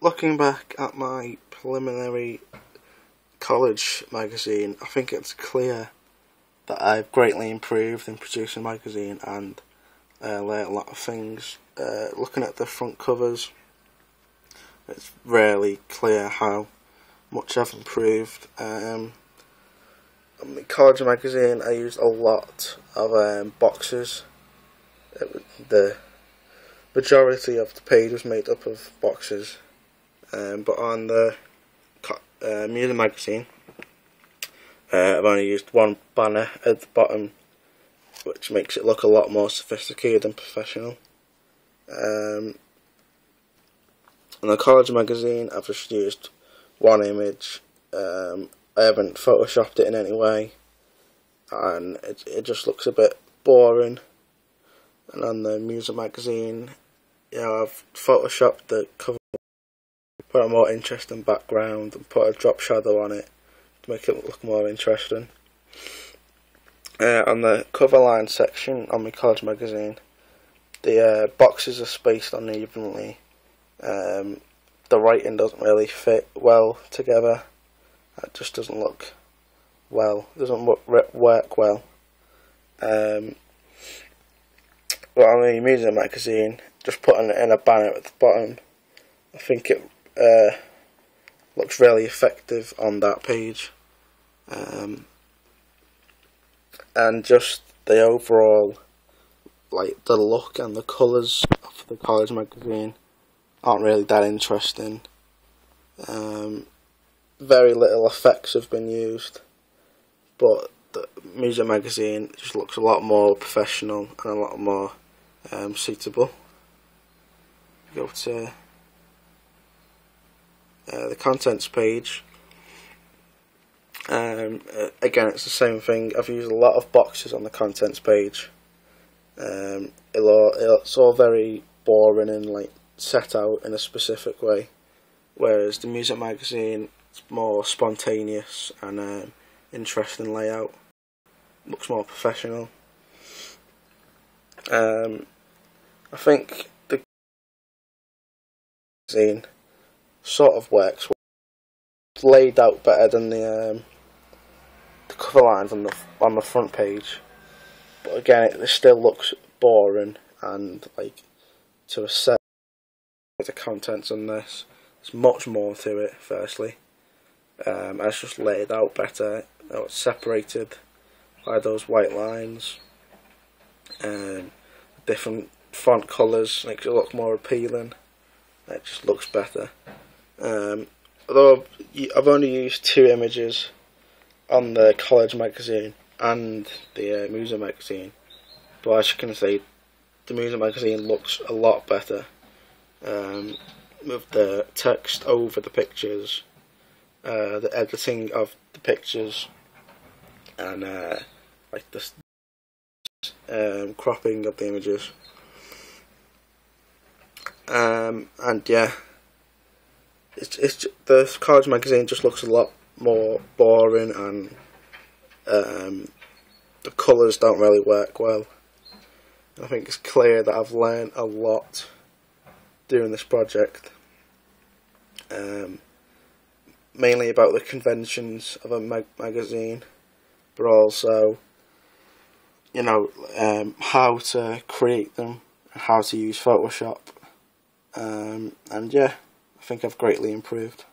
Looking back at my preliminary college magazine, I think it's clear that I've greatly improved in producing a magazine and learned a lot of things. Looking at the front covers, it's really clear how much I've improved. On the college magazine, I used a lot of boxes. The majority of the page was made up of boxes, but on the music magazine, I've only used one banner at the bottom, which makes it look a lot more sophisticated and professional. On the college magazine, I've just used one image. I haven't photoshopped it in any way, and it just looks a bit boring. And on the music magazine, I've photoshopped the cover, put a more interesting background and put a drop shadow on it to make it look more interesting. On the cover line section on my college magazine, the boxes are spaced unevenly. The writing doesn't really fit well together. It just doesn't look well. It doesn't work well. But on the music magazine, just putting it in a banner at the bottom, I think it looks really effective on that page. And just the overall, like the look and the colours of the college magazine aren't really that interesting. Very little effects have been used, but the music magazine just looks a lot more professional and a lot more suitable. Go to the contents page. Again, it's the same thing. I've used a lot of boxes on the contents page. It's all very boring and like set out in a specific way, whereas the music magazine is more spontaneous and interesting layout. Looks more professional. I think the magazine sort of works well. It's laid out better than the cover lines on the front page, but again, it still looks boring and like to assess the contents on this. There's much more to it. Firstly, it's just laid out better. It's separated by those white lines. Different font colours makes it look more appealing. It just looks better. Although I've only used 2 images on the college magazine and the music magazine, but as you can see, the music magazine looks a lot better with the text over the pictures, the editing of the pictures, and like the cropping of the images. And yeah, it's the college magazine just looks a lot more boring, and the colours don't really work well. I think it's clear that I've learned a lot doing this project, mainly about the conventions of a magazine, but also how to create them and how to use Photoshop, and yeah, I think I've greatly improved.